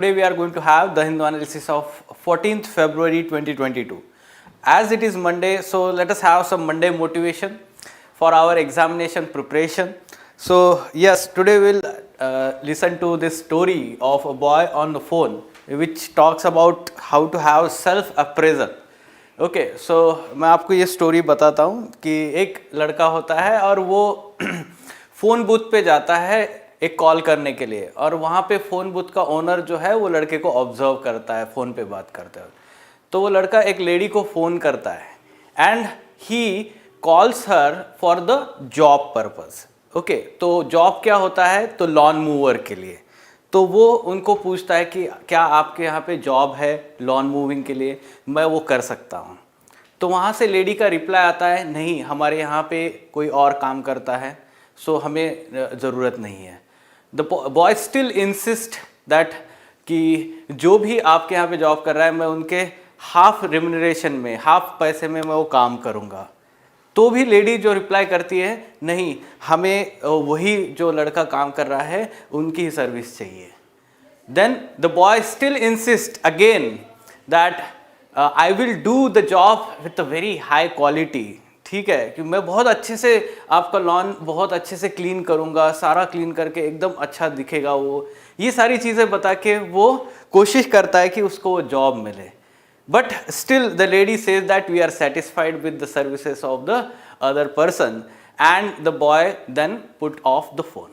Today we are going to have the Hindu analysis of 14th February 2022. As it is Monday, so let us have some Monday motivation for our examination preparation. So yes, today we'll listen to this story of a boy on the phone which talks about how to have self appraisal. Okay so मैं आपको ये story बताता हूँ कि एक लड़का होता है और वो फ़ोन बूथ पे जाता है एक कॉल करने के लिए, और वहाँ पे फ़ोन बूथ का ओनर जो है वो लड़के को ऑब्जर्व करता है फ़ोन पे बात करते हुए. तो वो लड़का एक लेडी को फ़ोन करता है and he calls her for the job purpose. Okay, तो जॉब क्या होता है, तो लॉन मूवर के लिए. तो वो उनको पूछता है कि क्या आपके यहाँ पे जॉब है लॉन मूविंग के लिए, मैं वो कर सकता हूँ. तो वहाँ से लेडी का रिप्लाई आता है, नहीं हमारे यहाँ पे कोई और काम करता है, सो हमें ज़रूरत नहीं है. The boy still insist that कि जो भी आपके यहाँ पे जॉब कर रहा है मैं उनके हाफ रिम्यूनरेशन में, हाफ पैसे में मैं वो काम करूँगा. तो भी लेडी जो रिप्लाई करती है, नहीं हमें वही जो लड़का काम कर रहा है उनकी ही सर्विस चाहिए. Then the boy still insist again that I will do the job with a very high quality. ठीक है कि मैं बहुत अच्छे से आपका लॉन बहुत अच्छे से क्लीन करूँगा, सारा क्लीन करके एकदम अच्छा दिखेगा वो. ये सारी चीज़ें बता के वो कोशिश करता है कि उसको वो जॉब मिले. But still the lady says that we are satisfied with the services of the other person, and the boy then put off the phone.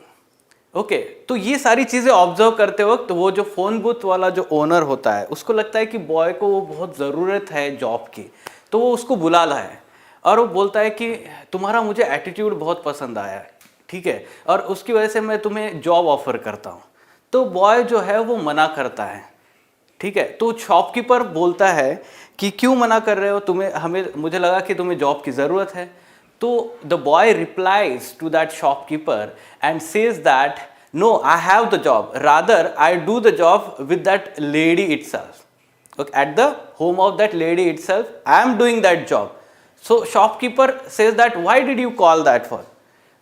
Okay, तो ये सारी चीज़ें ऑब्जर्व करते वक्त वो जो फ़ोन बूथ वाला जो ओनर होता है उसको लगता है कि बॉय को वो बहुत ज़रूरत है जॉब की, तो वो उसको बुला रहा है और वो बोलता है कि तुम्हारा मुझे एटीट्यूड बहुत पसंद आया है, ठीक है, और उसकी वजह से मैं तुम्हें जॉब ऑफर करता हूँ. तो बॉय जो है वो मना करता है. ठीक है, तो शॉपकीपर बोलता है कि क्यों मना कर रहे हो, मुझे लगा कि तुम्हें जॉब की ज़रूरत है. तो the boy replies to that shopkeeper and says that no I have the job, rather I do the job with that lady itself. Okay, at the home of that lady itself I am doing that job. So shopkeeper says that why did you call that for,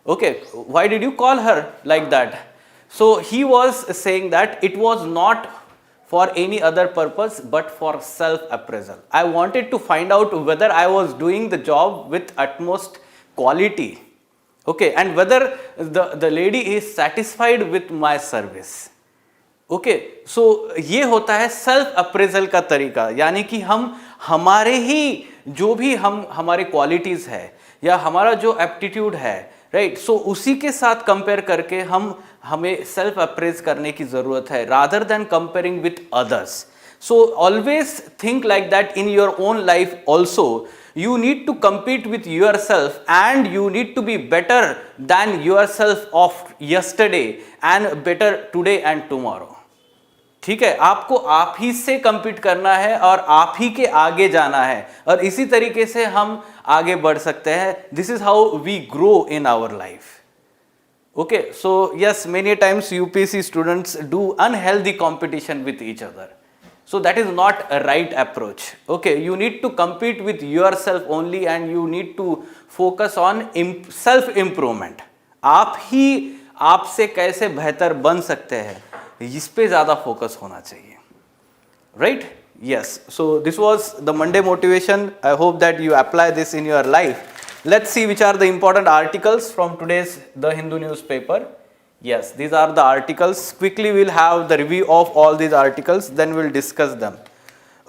okay why did you call her like that. So he was saying that it was not for any other purpose but for self appraisal. I wanted to find out whether I was doing the job with utmost quality, okay, and whether the lady is satisfied with my service. Okay, so ये होता है self appraisal का तरीका, यानी कि हम हमारे ही जो भी हमारे qualities है या हमारा जो aptitude है, राइट, सो उसी के साथ कंपेयर करके हमें सेल्फ अप्रेज करने की ज़रूरत है, rather than comparing with others. So always think like that in your own life also. You need to compete with yourself and you need to be better than yourself of yesterday and better today and tomorrow. ठीक है, आपको आप ही से compete करना है और आप ही के आगे जाना है, और इसी तरीके से हम आगे बढ़ सकते हैं. This is how we grow in our life. Okay, so yes, many times UPSC students do unhealthy competition with each other. So that is not a right approach. Okay, you need to compete with yourself only and you need to focus on self improvement. आप ही आपसे कैसे बेहतर बन सकते हैं, इस पे ज़्यादा फोकस होना चाहिए, right? Yes, so this was the Monday motivation. I hope that you apply this in your life. Let's see which are the important articles from today's The Hindu newspaper. Yes, these are the articles. Quickly we'll have the review of all these articles, then we'll discuss them.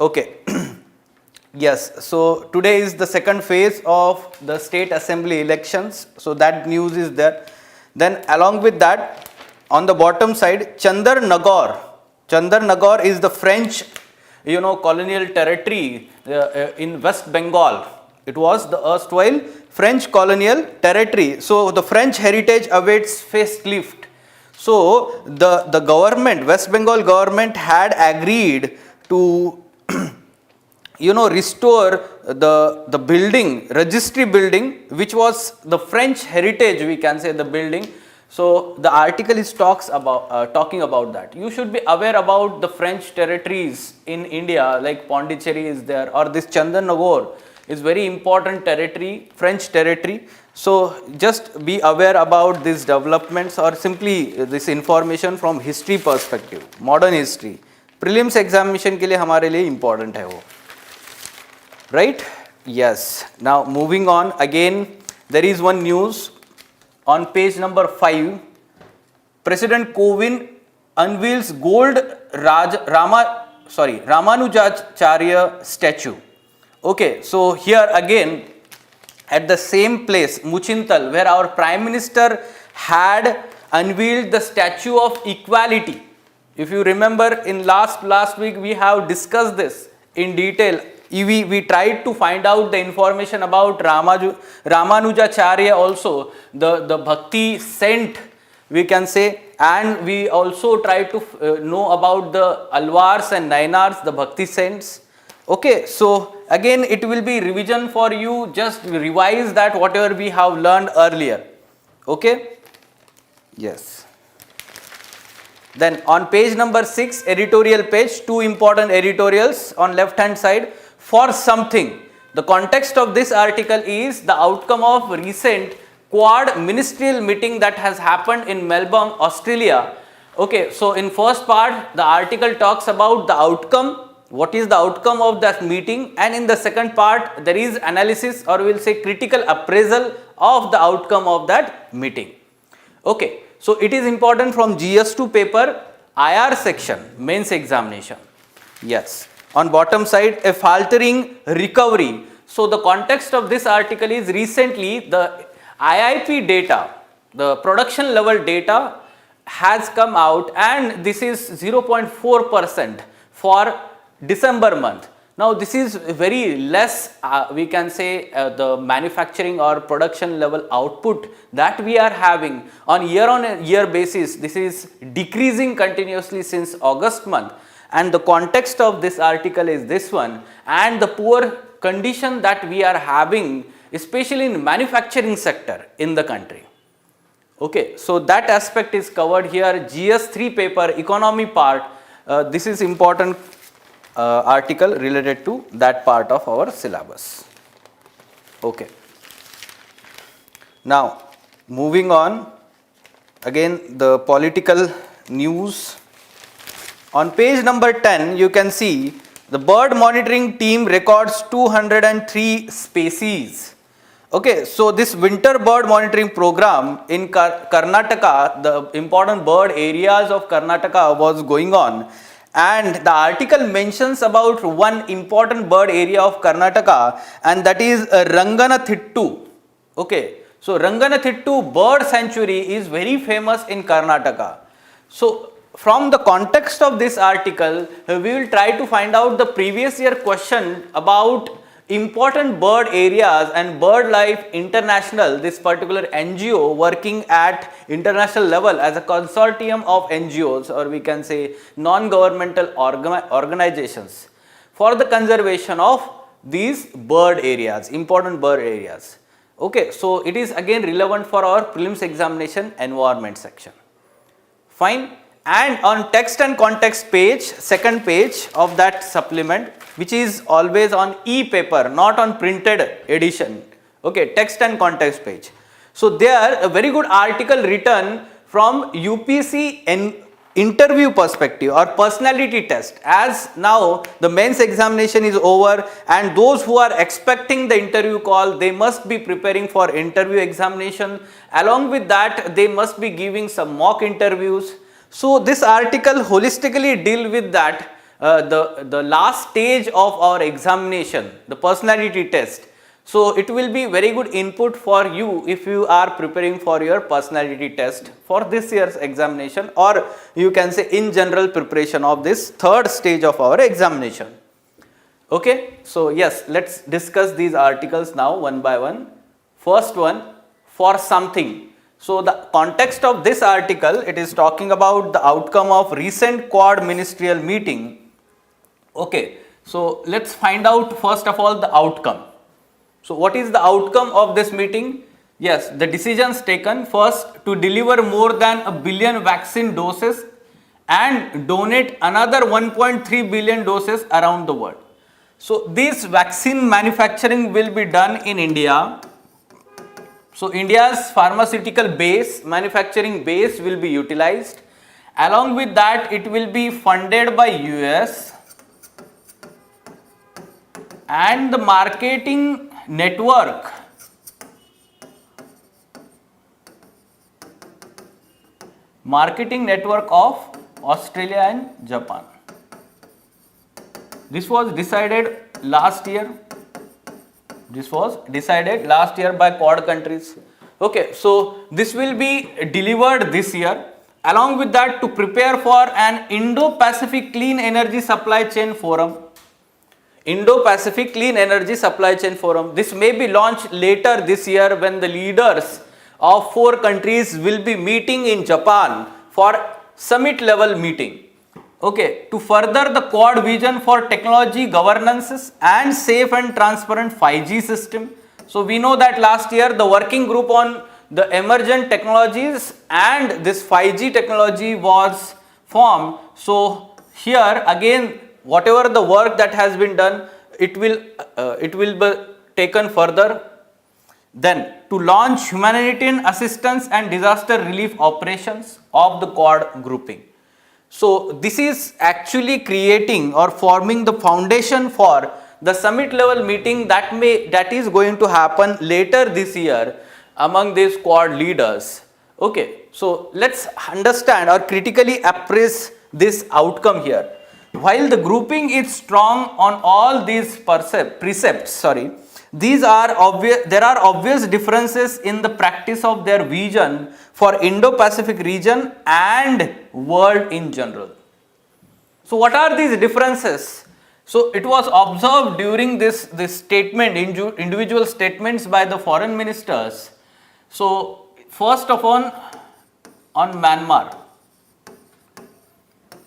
Okay. Yes, so today is the second phase of the state assembly elections, so that news is there. Then along with that, on the bottom side, Nagar is the French colonial territory in West Bengal. It was the erstwhile French colonial territory. So the French heritage awaits facelift. So the government, West Bengal government had agreed to restore the building, registry building, which was the French heritage, we can say, the building. So the article is talking about that. You should be aware about the French territories in India, like Pondicherry is there, or this Nagar is very important territory, French territory. So just be aware about these developments or simply this information from history perspective, modern history. Prelims examination के लिए हमारे लिए important है वो, right. Yes, now moving on again, there is one news on page number 5. President Kovind unveils gold Ramanujacharya statue. Okay, so here again at the same place, Muchintal, where our Prime Minister had unveiled the statue of equality. If you remember, in last week we have discussed this in detail. We tried to find out the information about Ramanujacharya also, the bhakti saint we can say, and we also tried to know about the Alwars and Nainars, the bhakti saints. Okay, so again it will be revision for you, just revise that whatever we have learned earlier. Okay, yes. Then on page number 6, editorial page, two important editorials on left hand side. For something, the context of this article is the outcome of recent Quad Ministerial meeting that has happened in Melbourne, Australia. Okay, so in first part the article talks about the outcome, what is the outcome of that meeting, and in the second part there is analysis, or we will say critical appraisal of the outcome of that meeting. Okay, so it is important from GS2 paper IR section, mains examination. Yes. On bottom side, a faltering recovery. So the context of this article is recently the IIP data, the production level data has come out, and this is 0.4% for December month. Now this is very less, we can say the manufacturing or production level output that we are having on year basis. This is decreasing continuously since August month. And the context of this article is this one, and the poor condition that we are having, especially in manufacturing sector in the country. Okay, so that aspect is covered here. GS3 paper economy part, this is important article related to that part of our syllabus. Okay, now moving on, again the political news. On page number 10, you can see the bird monitoring team records 203 species. Okay, so this winter bird monitoring program in Karnataka, the important bird areas of Karnataka was going on, and the article mentions about one important bird area of Karnataka, and that is Ranganathittu. Okay, so Ranganathittu bird sanctuary is very famous in Karnataka. So from the context of this article, we will try to find out the previous year question about important bird areas and BirdLife International, this particular NGO working at international level as a consortium of NGOs, or we can say non-governmental organizations, for the conservation of these bird areas, important bird areas. Okay, so it is again relevant for our prelims examination environment section. Fine. And on text and context page, second page of that supplement, which is always on e-paper, not on printed edition. Okay, text and context page. So there a very good article written from UPSC interview perspective or personality test, as now the mains examination is over and those who are expecting the interview call, they must be preparing for interview examination. Along with that, they must be giving some mock interviews. So this article holistically deal with that, the last stage of our examination, the personality test. So it will be very good input for you if you are preparing for your personality test for this year's examination, or you can say in general preparation of this third stage of our examination. Okay, so yes, let's discuss these articles now one by one. First one, for something. So the context of this article, it is talking about the outcome of recent Quad Ministerial meeting. Okay, so let's find out first of all the outcome. So what is the outcome of this meeting? Yes, the decisions taken first to deliver more than 1 billion vaccine doses and donate another 1.3 billion doses around the world. So this vaccine manufacturing will be done in India. So India's pharmaceutical base, manufacturing base will be utilized, Along with that, it will be funded by US, and the marketing network of Australia and Japan. This was decided last year. By Quad countries. Okay, so this will be delivered this year. Along with that, to prepare for an Indo-Pacific Clean Energy Supply Chain Forum. Indo-Pacific Clean Energy Supply Chain Forum. This may be launched later this year when the leaders of 4 countries will be meeting in Japan for summit level meeting. Okay, to further the Quad vision for technology governances and safe and transparent 5G system. So we know that last year the working group on the emergent technologies and this 5G technology was formed. So here again, whatever the work that has been done, it will be taken further. Then to launch humanitarian assistance and disaster relief operations of the Quad grouping. So this is actually creating or forming the foundation for the summit level meeting that is going to happen later this year among these Quad leaders. Okay, so let's understand or critically appraise this outcome here. While the grouping is strong on all these precepts, there are obvious differences in the practice of their vision for Indo-Pacific region and world in general. So what are these differences? So it was observed during this statement, individual statements by the foreign ministers. So first of all, on Myanmar.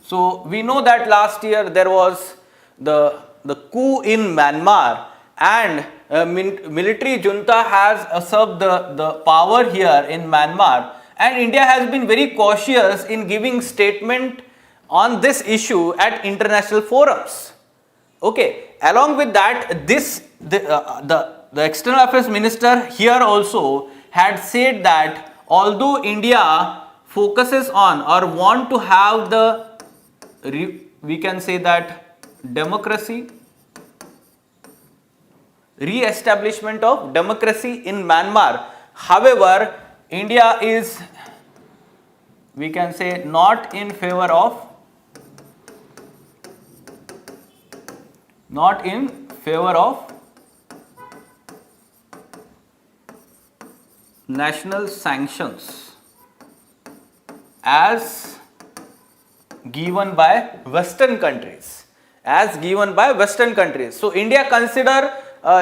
So we know that last year there was the coup in Myanmar, and military junta has usurped the power here in Myanmar, and India has been very cautious in giving statement on this issue at international forums. Okay, along with that, the external affairs minister here also had said that although India focuses on or want to have the, we can say that, democracy, re-establishment of democracy in Myanmar. However, India is, we can say, not in favor of national sanctions as given by Western countries. So India consider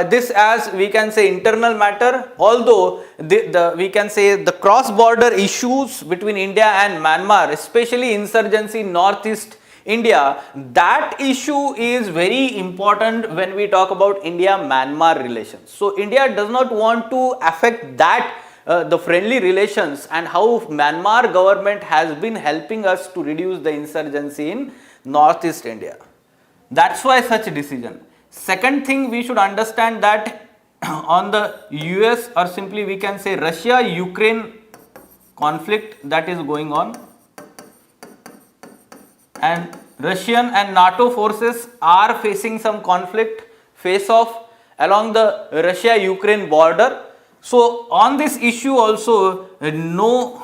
this as, we can say, internal matter, although we can say the cross-border issues between India and Myanmar, especially insurgency in northeast India, that issue is very important when we talk about India-Myanmar relations. So India does not want to affect that the friendly relations, and how Myanmar government has been helping us to reduce the insurgency in northeast India. That's why such a decision. Second thing, we should understand that on the US, or simply we can say Russia-Ukraine conflict that is going on, and Russian and NATO forces are facing some conflict, face-off along the Russia-Ukraine border. So on this issue also, no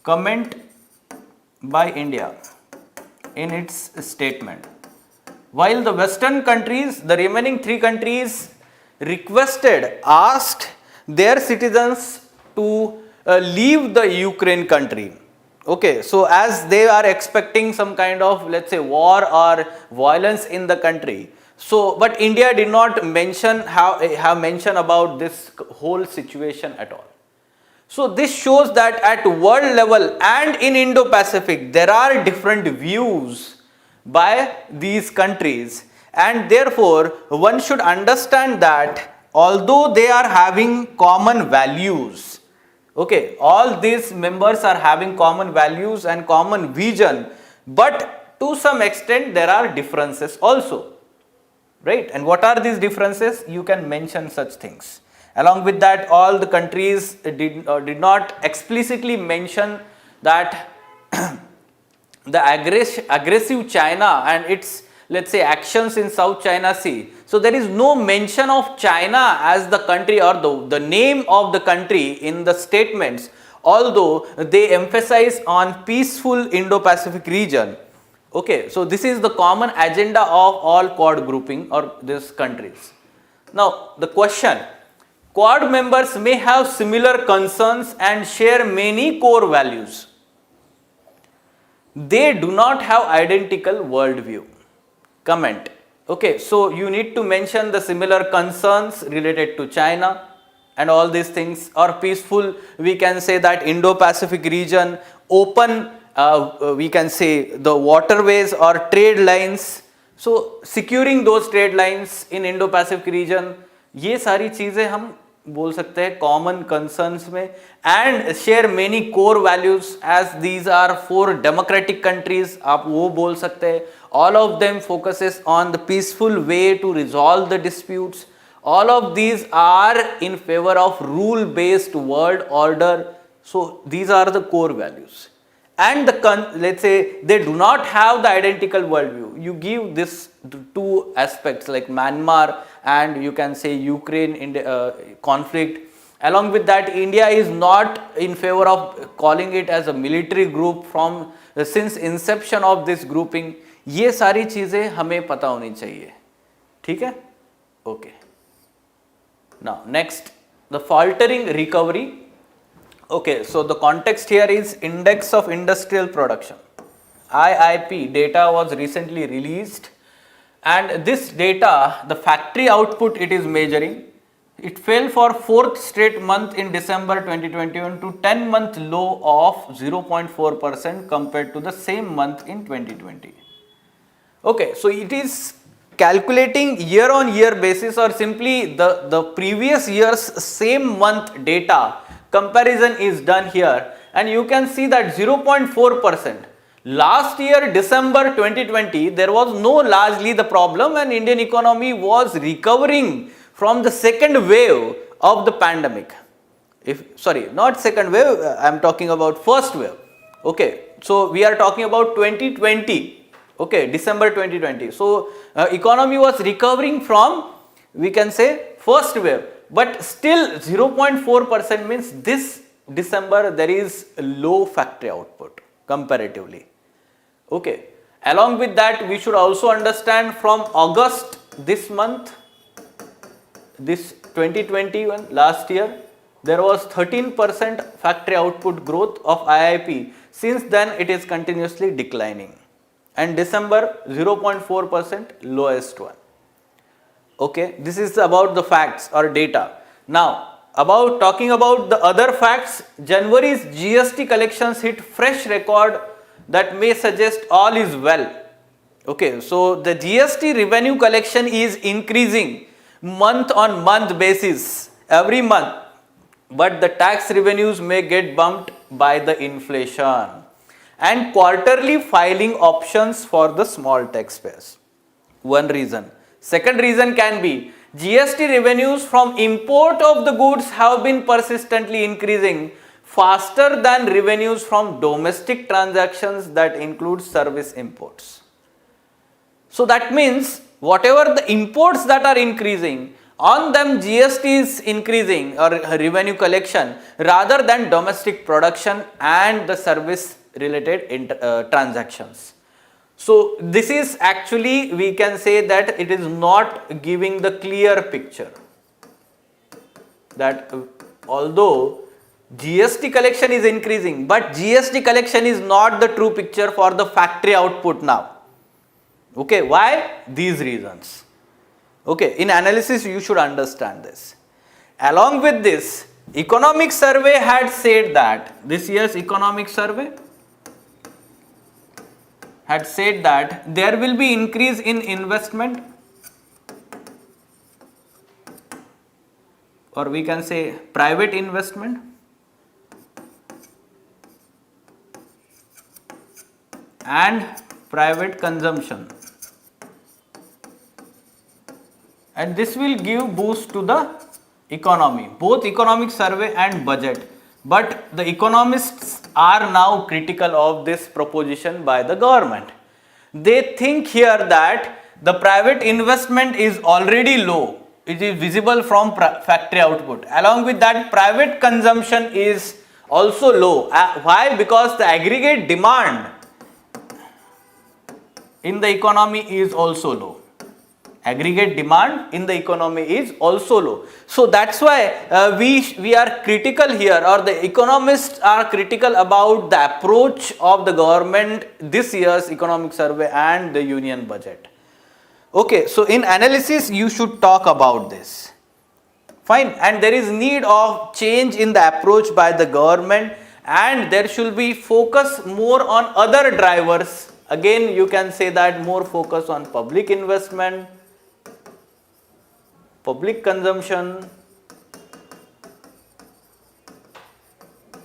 comment by India in its statement. While the Western countries, the remaining 3 countries asked their citizens to leave the Ukraine country. Okay, so as they are expecting some kind of, let's say, war or violence in the country. So, but India did not have mention about this whole situation at all. So this shows that at world level and in Indo-Pacific, there are different views by these countries, and therefore one should understand that although they are having common values, okay, all these members are having common values and common vision, but to some extent there are differences also, right? And what are these differences? You can mention such things. Along with that, all the countries did not explicitly mention that the aggressive China and its, let's say, actions in South China Sea. So there is no mention of China as the country or the name of the country in the statements, although they emphasize on peaceful Indo-Pacific region. Okay, so this is the common agenda of all Quad grouping or these countries. Now the question, Quad members may have similar concerns and share many core values. They do not have identical worldview. Comment. Okay, so you need to mention the similar concerns related to China and all these things, or peaceful, we can say that Indo-Pacific region, open, we can say the waterways or trade lines. So securing those trade lines in Indo-Pacific region, ये सारी चीजें हम बोल सकते हैं common concerns में, and share many core values as these are 4 democratic countries, आप वो बोल सकते हैं. All of them focuses on the peaceful way to resolve the disputes. All of these are in favour of rule based world order. So these are the core values. And let's say they do not have the identical worldview. You give this two aspects like Myanmar and you can say Ukraine conflict. Along with that, India is not in favor of calling it as a military group from since inception of this grouping. ये सारी चीजें हमें पता होनी चाहिए. ठीक है? Okay. Now next, the faltering recovery. Okay, so the context here is Index of Industrial Production. IIP data was recently released, and this data, the factory output it is measuring, it fell for 4th straight month in December 2021 to 10-month low of 0.4% compared to the same month in 2020. Okay, so it is calculating year on year basis or simply the previous year's same month data comparison is done here, and you can see that 0.4%. Last year December 2020 there was no largely the problem, and Indian economy was recovering from the second wave of the pandemic. Not second wave, I am talking about first wave. Okay, so we are talking about 2020. Okay, December 2020. So economy was recovering from, we can say, first wave. But still 0.4% means this December there is low factory output comparatively. Okay. Along with that, we should also understand from August this month, this 2021 last year, there was 13% factory output growth of IIP. Since then it is continuously declining, and December 0.4% lowest one. Okay, this is about the facts or data. Now, talking about the other facts, January's GST collections hit fresh record that may suggest all is well. Okay, so the GST revenue collection is increasing month on month basis every month, but the tax revenues may get bumped by the inflation and quarterly filing options for the small taxpayers. One reason. Second reason can be GST revenues from import of the goods have been persistently increasing faster than revenues from domestic transactions that include service imports. So that means whatever the imports that are increasing, on them GST is increasing or revenue collection rather than domestic production and the service related transactions. So this is actually, we can say that it is not giving the clear picture that although GST collection is increasing, but GST collection is not the true picture for the factory output now. Okay, why? These reasons. Okay, in analysis you should understand this. Along with this, economic survey had said that, this year's economic survey had said that there will be increase in investment, or we can say private investment, and private consumption, and this will give boost to the economy, both economic survey and budget. But the economists are now critical of this proposition by the government. They think here that the private investment is already low. It is visible from factory output. Along with that, private consumption is also low. Why? Because the aggregate demand in the economy is also low. Aggregate demand in the economy is also low. So that's why we are critical here, or the economists are critical about the approach of the government this year's economic survey and the union budget. Okay, so in analysis you should talk about this. Fine, and there is need of change in the approach by the government, and there should be focus more on other drivers. Again, you can say that more focus on public investment, public consumption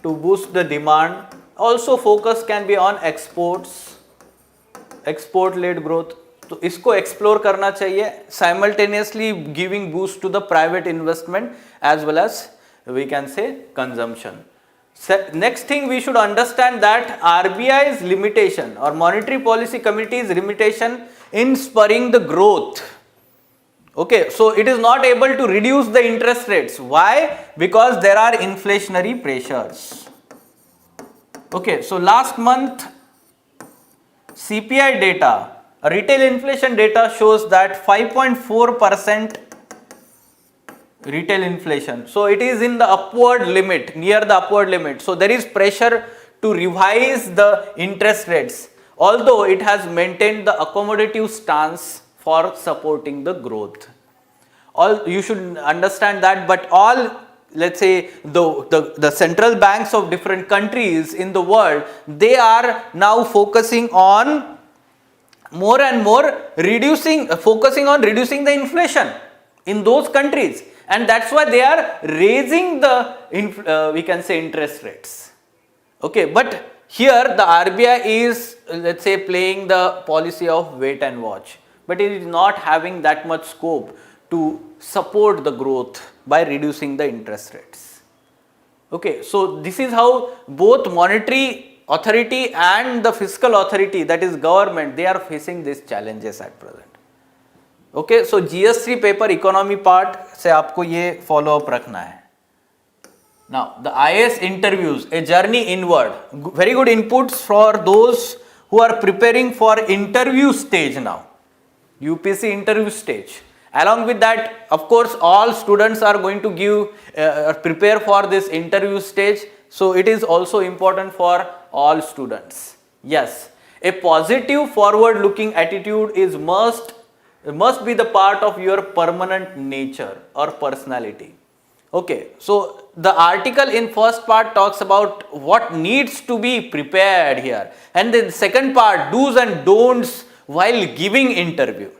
to boost the demand. Also focus can be on exports, export led growth. तो इसको explore करना चाहिए, simultaneously giving boost to the private investment as well as we can say consumption. Next thing, we should understand that RBI's limitation or monetary policy committee's limitation in spurring the growth. Okay, so it is not able to reduce the interest rates. Why? Because there are inflationary pressures. Okay, so last month CPI data, retail inflation data shows that 5.4% retail inflation. So it is in the upward limit, near the upward limit. So there is pressure to revise the interest rates, although it has maintained the accommodative stance for supporting the growth. All you should understand that, but all, let's say the central banks of different countries in the world, they are now focusing on more and more focusing on reducing the inflation in those countries, and that's why they are raising the we can say interest rates. Okay, but here the RBI is, let's say, playing the policy of wait and watch, but it is not having that much scope to support the growth by reducing the interest rates. Okay, so this is how both monetary authority and the fiscal authority, that is government, they are facing these challenges at present. Okay, so GS3 paper economy part से आपको ये follow up रखना है. Now the IAS interviews, a journey inward, very good inputs for those who are preparing for interview stage now, UPSC interview stage. Along with that, of course, all students are going to prepare for this interview stage. So it is also important for all students. Yes, a positive forward looking attitude is must be the part of your permanent nature or personality. Okay, so the article in first part talks about what needs to be prepared here, and then second part, do's and don'ts while giving interview.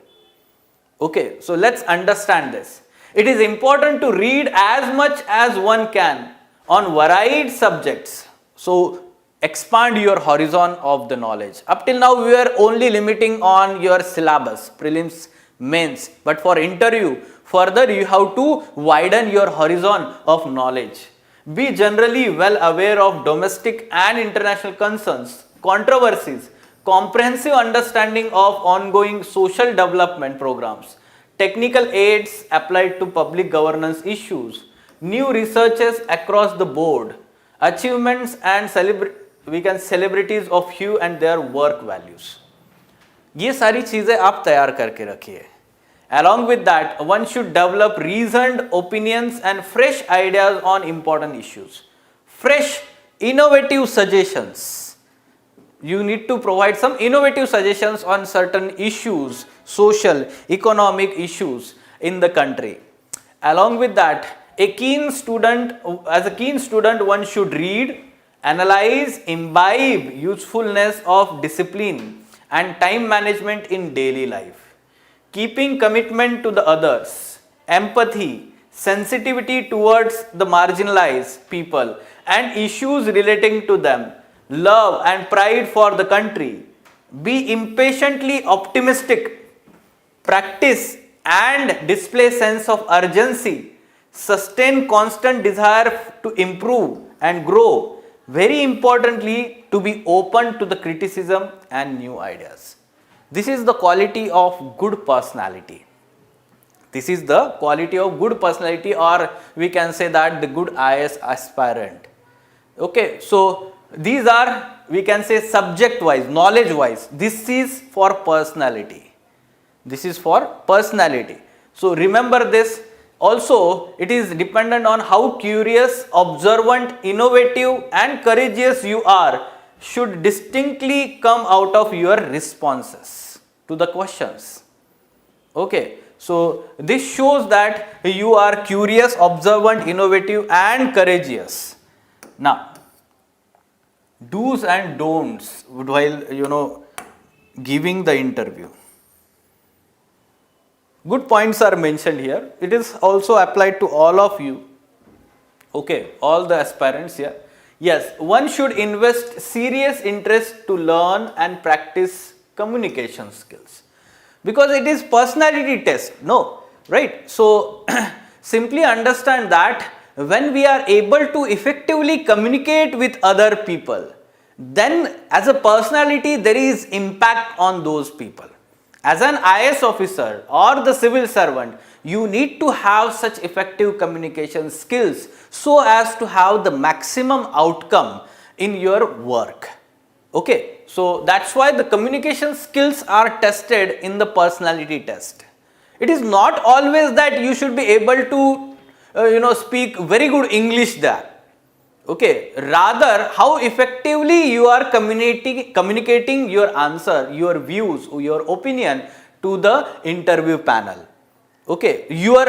Okay, so let's understand this. It is important to read as much as one can on varied subjects. So expand your horizon of the knowledge. Up till now we were only limiting on your syllabus, prelims, mains, but for interview further you have to widen your horizon of knowledge. Be generally well aware of domestic and international concerns, controversies, comprehensive understanding of ongoing social development programs, technical aids applied to public governance issues, new researches across the board, achievements and celebrities of hue and their work values. ये सारी चीजें आप तैयार करके रखिए. Along with that, one should develop reasoned opinions and fresh ideas on important issues. Fresh, innovative suggestions. You need to provide some innovative suggestions on certain issues, social, economic issues in the country. Along with that, as a keen student, one should read, analyze, imbibe usefulness of discipline and time management in daily life. Keeping commitment to the others, empathy, sensitivity towards the marginalized people and issues relating to them, love and pride for the country, be impatiently optimistic, practice and display sense of urgency, sustain constant desire to improve and grow, Very importantly, to be open to the criticism and new ideas. This is the quality of good personality. This is the quality of good personality, or we can say that the good IAS aspirant. Okay, so these are, we can say, subject wise, knowledge wise. This is for personality. This is for personality. So remember this. Also, it is dependent on how curious, observant, innovative and courageous you are should distinctly come out of your responses to the questions. Okay, so this shows that you are curious, observant, innovative and courageous. Now, do's and don'ts while giving the interview. Good points are mentioned here. It is also applied to all of you. Okay, all the aspirants here. Yes, one should invest serious interest to learn and practice communication skills, because it is personality test. No, right? So simply understand that when we are able to effectively communicate with other people, then as a personality there is impact on those people. As an IAS officer or the civil servant, you need to have such effective communication skills so as to have the maximum outcome in your work. Okay, so that's why the communication skills are tested in the personality test. It is not always that you should be able to speak very good English there. Okay, rather how effectively you are communicating your answer, your views, your opinion to the interview panel. Okay, your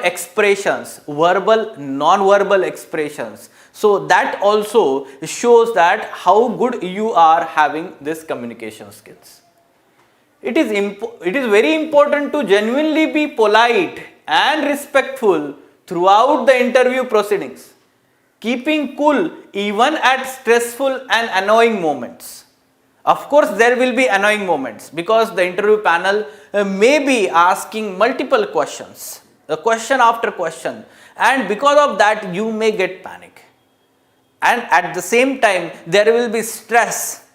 expressions, verbal, non-verbal expressions. So that also shows that how good you are having this communication skills. It is very important to genuinely be polite and respectful throughout the interview proceedings, keeping cool even at stressful and annoying moments. Of course, there will be annoying moments because the interview panel may be asking multiple questions, question after question, and because of that you may get panic. And at the same time there will be stress.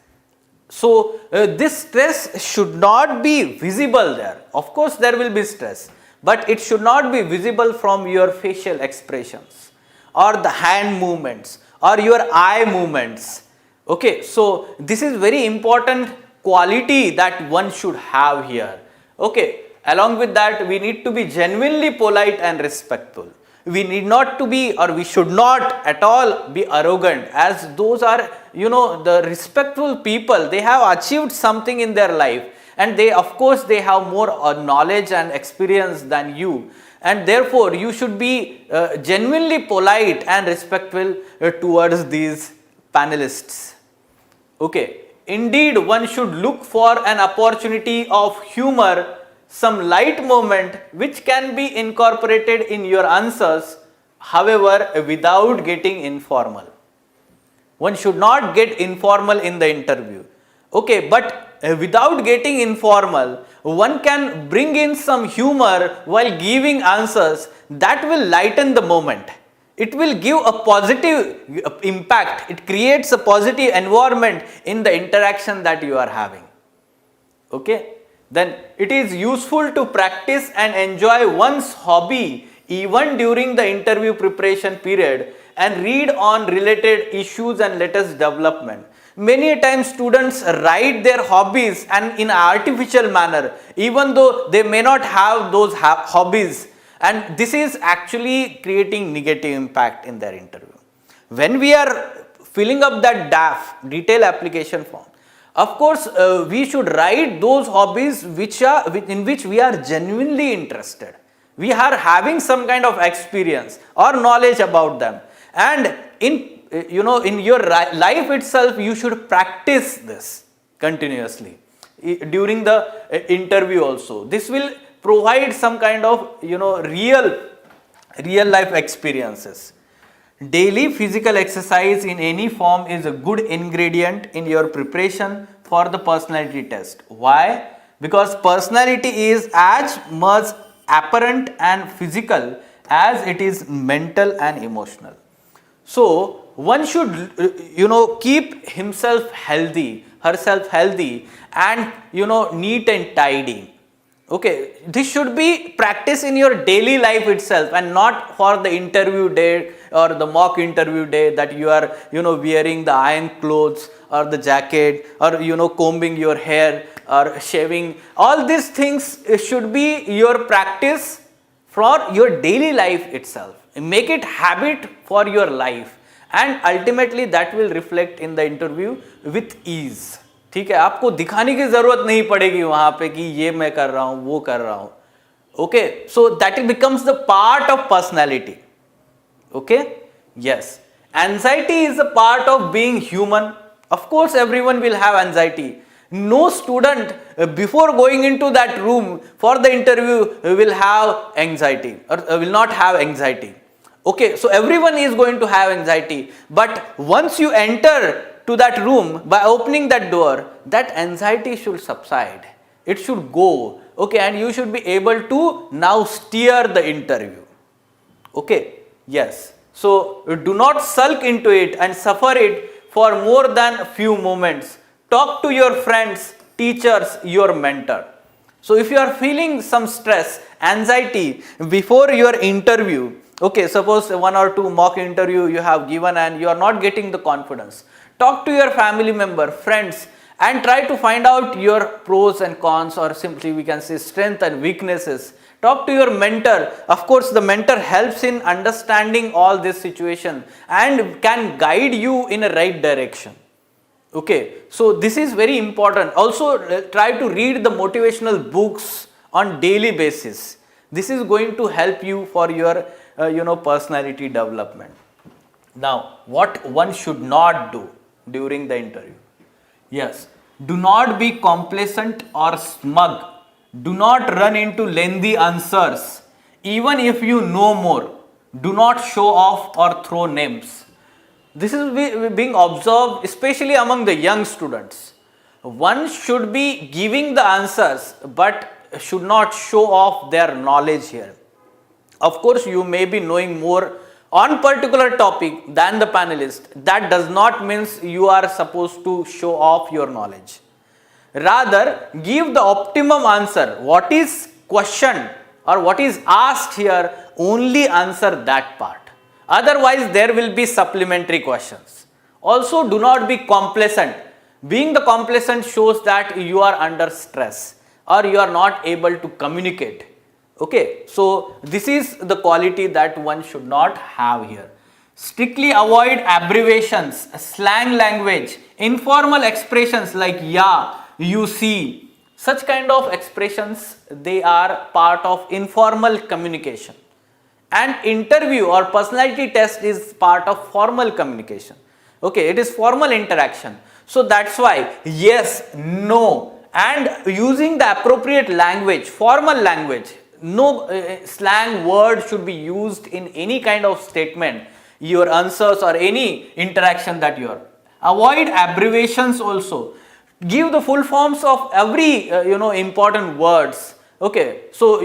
So this stress should not be visible there. Of course, there will be stress, but it should not be visible from your facial expressions or the hand movements or your eye movements. Okay, so this is very important quality that one should have here. Okay, along with that we need to be genuinely polite and respectful. We need not to be, or we should not at all be arrogant, as those are the respectful people. They have achieved something in their life and they, of course, they have more knowledge and experience than you. And therefore, you should be genuinely polite and respectful towards these panelists. Okay, indeed, one should look for an opportunity of humor, some light moment which can be incorporated in your answers, however, without getting informal. One should not get informal in the interview. Okay, but without getting informal, one can bring in some humor while giving answers that will lighten the moment. It will give a positive impact. It creates a positive environment in the interaction that you are having. Okay, then it is useful to practice and enjoy one's hobby even during the interview preparation period and read on related issues and latest development. Many times students write their hobbies and in an artificial manner, even though they may not have those hobbies, and this is actually creating negative impact in their interview. When we are filling up that DAF, detailed application form, of course we should write those hobbies in which we are genuinely interested. We are having some kind of experience or knowledge about them, and in your life itself you should practice this continuously during the interview also. This will provide some kind of real life experiences. Daily physical exercise in any form is a good ingredient in your preparation for the personality test. Why? Because personality is as much apparent and physical as it is mental and emotional. So one should keep himself healthy, herself healthy, and neat and tidy. Okay, this should be practice in your daily life itself, and not for the interview day or the mock interview day that you are wearing the iron clothes or the jacket, or combing your hair or shaving. All these things should be your practice for your daily life itself. Make it habit for your life, and ultimately that will reflect in the interview with ease. ठीक है, आपको दिखाने की जरूरत नहीं पड़ेगी वहां पे कि ये मैं कर रहा हूं, वो कर रहा हूं. Okay, so that it becomes the part of personality. Okay, yes, anxiety is a part of being human. Of course everyone will have anxiety. No student before going into that room for the interview will have anxiety or will not have anxiety. Okay, so everyone is going to have anxiety, but once you enter to that room, by opening that door, that anxiety should subside. It should go. Okay, and you should be able to now steer the interview. Okay, yes. So do not sulk into it and suffer it for more than a few moments. Talk to your friends, teachers, your mentor. So if you are feeling some stress, anxiety before your interview, okay, suppose 1 or 2 mock interview you have given and you are not getting the confidence, talk to your family member, friends, and try to find out your pros and cons, or simply we can say strength and weaknesses. Talk to your mentor. Of course, the mentor helps in understanding all this situation and can guide you in a right direction. Okay, so this is very important. Also try to read the motivational books on daily basis. This is going to help you for your personality development. Now, what one should not do during the interview? Yes, do not be complacent or smug. Do not run into lengthy answers. Even if you know more, do not show off or throw names. This is being observed especially among the young students. One should be giving the answers but should not show off their knowledge here. Of course, you may be knowing more on particular topic than the panelist. That does not mean you are supposed to show off your knowledge. Rather, give the optimum answer. What is questioned or what is asked here, only answer that part. Otherwise, there will be supplementary questions. Also, do not be complacent. Being the complacent shows that you are under stress or you are not able to communicate. Okay, so this is the quality that one should not have here. Strictly avoid abbreviations, slang language, informal expressions like yeah, you see. Such kind of expressions, they are part of informal communication. And interview or personality test is part of formal communication. Okay, it is formal interaction. So that's why yes, no, and using the appropriate language, formal language. No slang word should be used in any kind of statement, your answers or any interaction that you are. Avoid abbreviations also. Give the full forms of every important words. Okay, so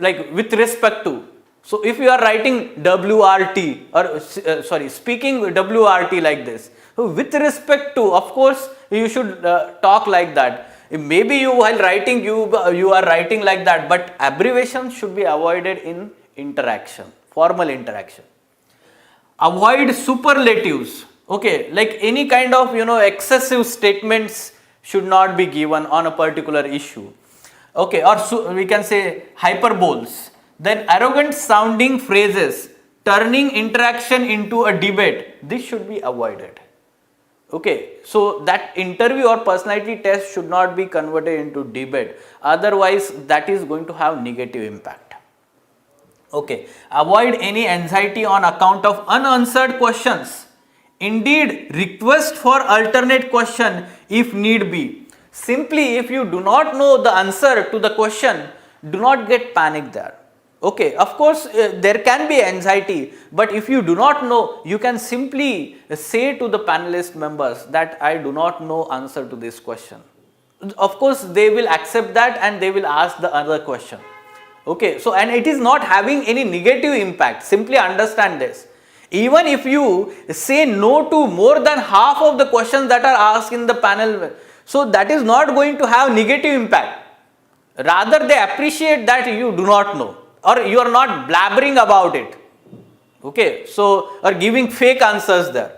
like with respect to. So if you are writing WRT or speaking WRT like this, with respect to, of course you should talk like that. Maybe you while writing you are writing like that, but abbreviation should be avoided in interaction, formal interaction. Avoid superlatives. Okay, like any kind of excessive statements should not be given on a particular issue. Okay, or we can say hyperboles. Then arrogant sounding phrases, turning interaction into a debate, this should be avoided. Okay, so that interview or personality test should not be converted into debate, otherwise that is going to have negative impact. Okay, avoid any anxiety on account of unanswered questions. Indeed, request for alternate question if need be. Simply, if you do not know the answer to the question, do not get panicked there. Okay, of course there can be anxiety, but if you do not know, you can simply say to the panelist members that I do not know answer to this question. Of course they will accept that and they will ask the other question. Okay, so and it is not having any negative impact. Simply understand this. Even if you say no to more than half of the questions that are asked in the panel, so that is not going to have negative impact. Rather, they appreciate that you do not know or you are not blabbering about it. Okay, so or giving fake answers there.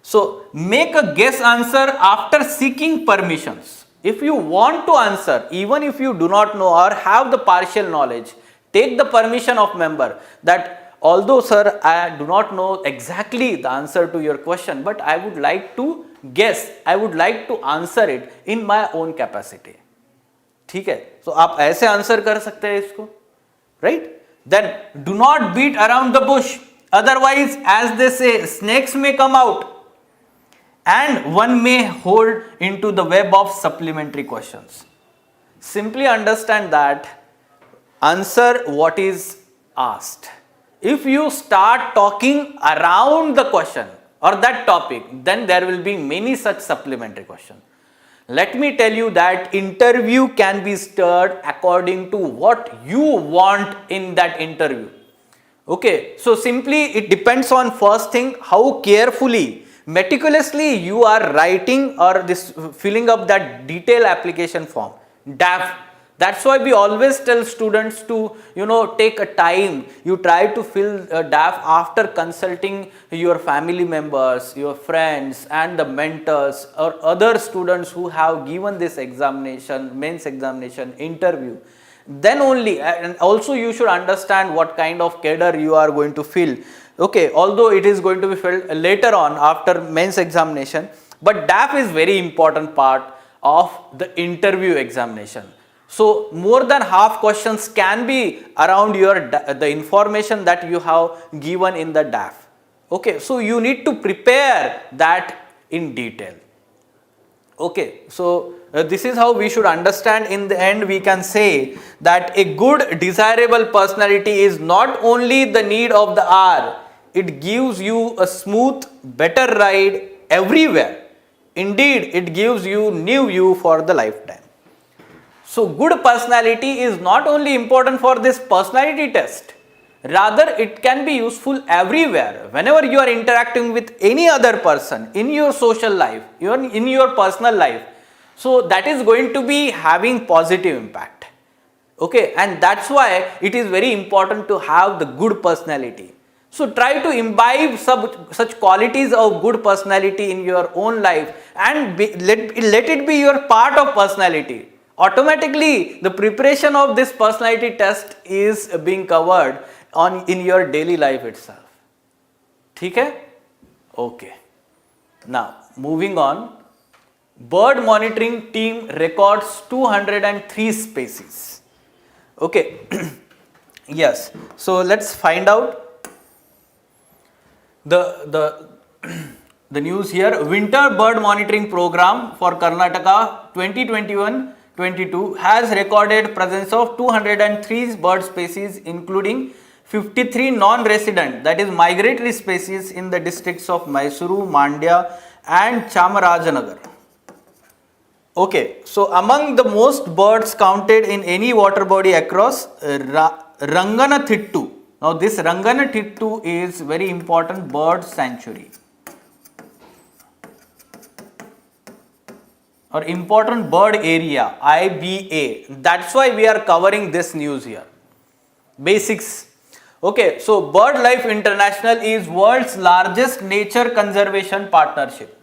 So make a guess answer after seeking permissions. If you want to answer, even if you do not know or have the partial knowledge, take the permission of member that although sir, I do not know exactly the answer to your question, but I would like to guess, I would like to answer it in my own capacity. ठीक है, so आप ऐसे answer कर सकते हैं इसको, right? Then do not beat around the bush. Otherwise, as they say, snakes may come out and one may hold into the web of supplementary questions. Simply understand that answer what is asked. If you start talking around the question or that topic, then there will be many such supplementary questions. Let me tell you that interview can be stirred according to what you want in that interview. Okay, so simply it depends on first thing how carefully, meticulously you are writing or this filling up that detailed application form, DAF. That's why we always tell students to, take a time. You try to fill a DAF after consulting your family members, your friends and the mentors or other students who have given this examination, mains examination, interview. Then only, and also you should understand what kind of cadre you are going to fill. Okay, although it is going to be filled later on after mains examination, but DAF is very important part of the interview examination. So more than half questions can be around the information that you have given in the DAF. Okay, so you need to prepare that in detail. Okay, so this is how we should understand. In the end, we can say that a good desirable personality is not only the need of the hour, it gives you a smooth, better ride everywhere. Indeed, it gives you new view for the lifetime. So good personality is not only important for this personality test, rather it can be useful everywhere. Whenever you are interacting with any other person in your social life, even in your personal life, so that is going to be having positive impact. Okay, and that's why it is very important to have the good personality. So try to imbibe such qualities of good personality in your own life and let it be your part of personality. Automatically the preparation of this personality test is being covered in your daily life itself. ठीक है? Okay. Now moving on, bird monitoring team records 203 species. Okay. Yes. So let's find out the news here. Winter bird monitoring program for Karnataka 2021-22 has recorded presence of 203 bird species, including 53 non-resident, that is migratory species in the districts of Mysuru, Mandya and Chamarajanagar. Okay, so among the most birds counted in any water body across Ranganathittu. Now this Ranganathittu is very important bird sanctuary or important bird area, IBA. That's why we are covering this news here. Basics. Okay, so BirdLife International is world's largest nature conservation partnership.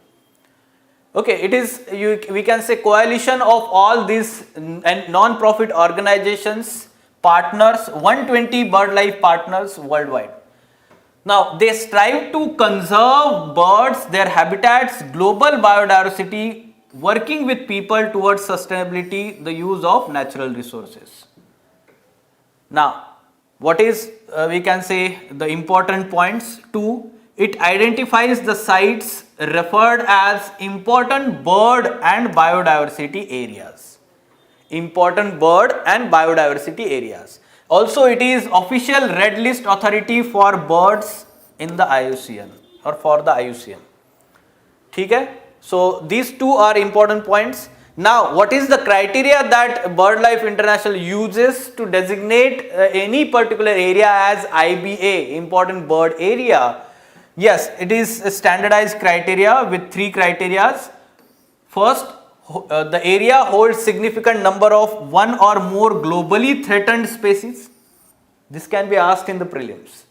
Okay, it is, we can say, coalition of all these non-profit organizations, partners, 120 BirdLife partners worldwide. Now, they strive to conserve birds, their habitats, global biodiversity, working with people towards sustainability, the use of natural resources. Now, what is, we can say, the important points? 2. It identifies the sites referred as important bird and biodiversity areas. Important bird and biodiversity areas. Also, it is official red list authority for birds in the IUCN or for the IUCN. Okay? So these two are important points. Now, what is the criteria that BirdLife International uses to designate any particular area as IBA, important bird area? Yes, it is a standardized criteria with 3 criterias. First, the area holds significant number of one or more globally threatened species. This can be asked in the prelims.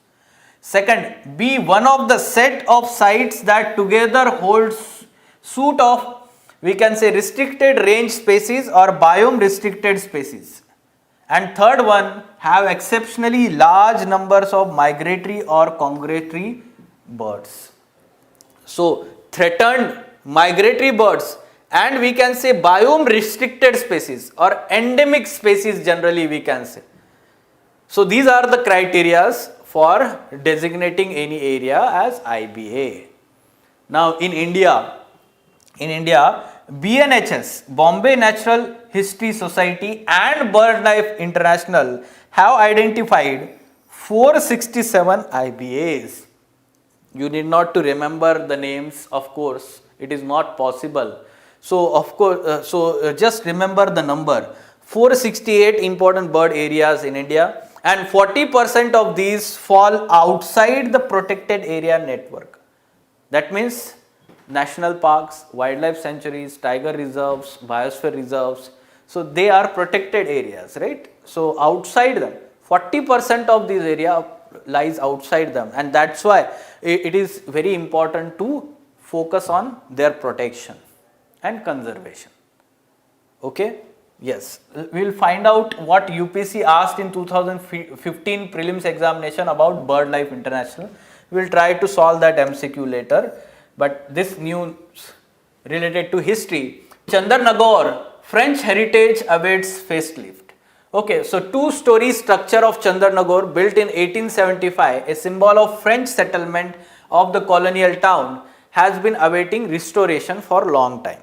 Second, be one of the set of sites that together holds suite of, we can say, restricted range species or biome restricted species. And third one, have exceptionally large numbers of migratory or congregatory birds. So threatened migratory birds, and we can say biome restricted species or endemic species generally we can say. So these are the criterias for designating any area as IBA. Now in India, BNHS, Bombay Natural History Society and BirdLife International have identified 467 IBAs. You need not to remember the names, of course, it is not possible. So of course, just remember the number, 468 important bird areas in India, and 40% of these fall outside the protected area network. That means national parks, wildlife sanctuaries, tiger reserves, biosphere reserves, so they are protected areas, right? So outside them, 40% of this area lies outside them, and that's why it is very important to focus on their protection and conservation. Okay? Yes, we will find out what UPSC asked in 2015 prelims examination about BirdLife International. We will try to solve that MCQ later, but this news related to history. Nagar, French heritage awaits facelift. Okay, so two-story structure of Nagar built in 1875, a symbol of French settlement of the colonial town, has been awaiting restoration for a long time.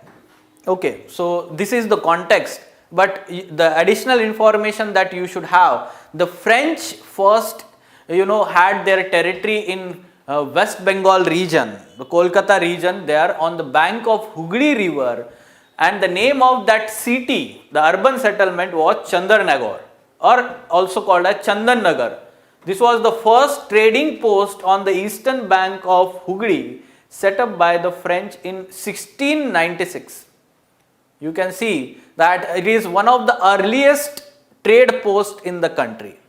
Okay, so this is the context, but the additional information that you should have, the French first had their territory in West Bengal region, the Kolkata region, there on the bank of Hugli river, and the name of that city, the urban settlement, was Nagar, or also called as Chandan Nagar. This was the first trading post on the eastern bank of Hugli, set up by the French in 1696. You can see that it is one of the earliest trade posts in the country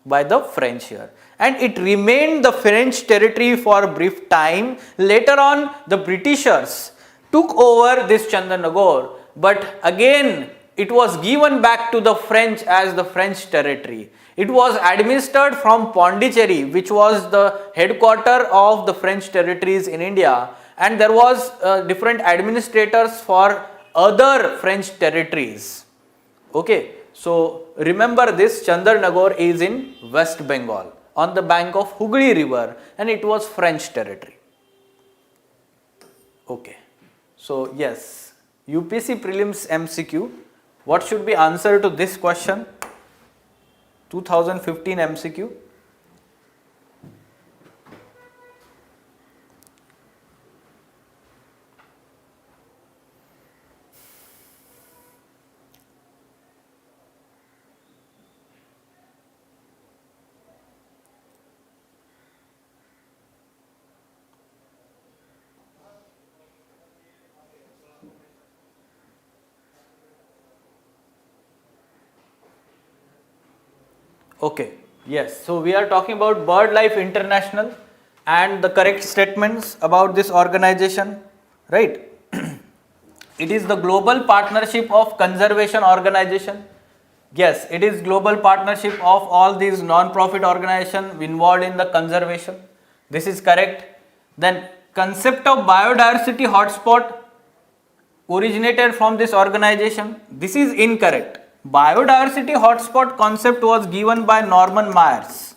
by the French here, and it remained the French territory for a brief time. Later on, the Britishers took over this Nagar, but again it was given back to the French as the French territory. It was administered from Pondicherry, which was the headquarter of the French territories in India, and there was different administrators for other French territories. Okay, so remember this, Nagar is in West Bengal on the bank of Hugli river, and it was French territory. Okay, so yes, UPSC prelims MCQ, what should be answer to this question? 2015 MCQ. Okay, yes, so we are talking about BirdLife International and the correct statements about this organization, right? It is the global partnership of conservation organization. Yes, it is global partnership of all these non-profit organizations involved in the conservation. This is correct. Then concept of biodiversity hotspot originated from this organization. This is incorrect. Biodiversity hotspot concept was given by Norman Myers,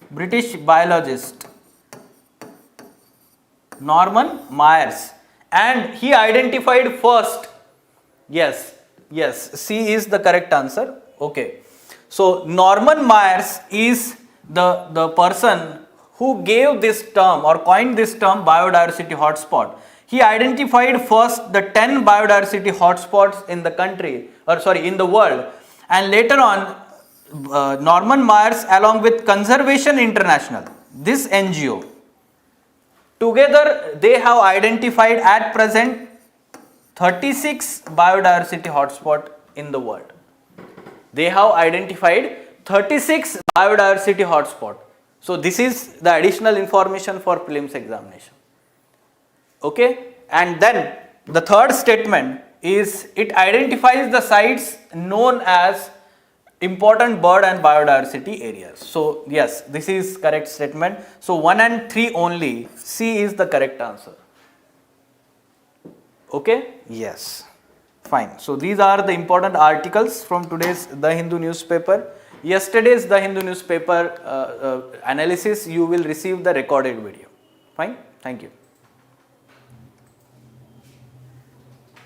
British biologist. Norman Myers, and he identified first. Yes, C is the correct answer. Okay, so Norman Myers is the person who gave this term or coined this term biodiversity hotspot. He identified first the 10 biodiversity hotspots in the country, in the world, and later on Norman Myers along with Conservation International, this NGO, Together they have identified at present 36 biodiversity hotspot in the world. They have identified 36 biodiversity hotspot. So this is the additional information for prelims examination. Okay, and then the third statement is it identifies the sites known as important bird and biodiversity areas. So yes, this is correct statement. So 1 and 3 only, C is the correct answer. Okay, yes, fine. So these are the important articles from today's The Hindu newspaper. Yesterday's The Hindu newspaper analysis, you will receive the recorded video. Fine, thank you.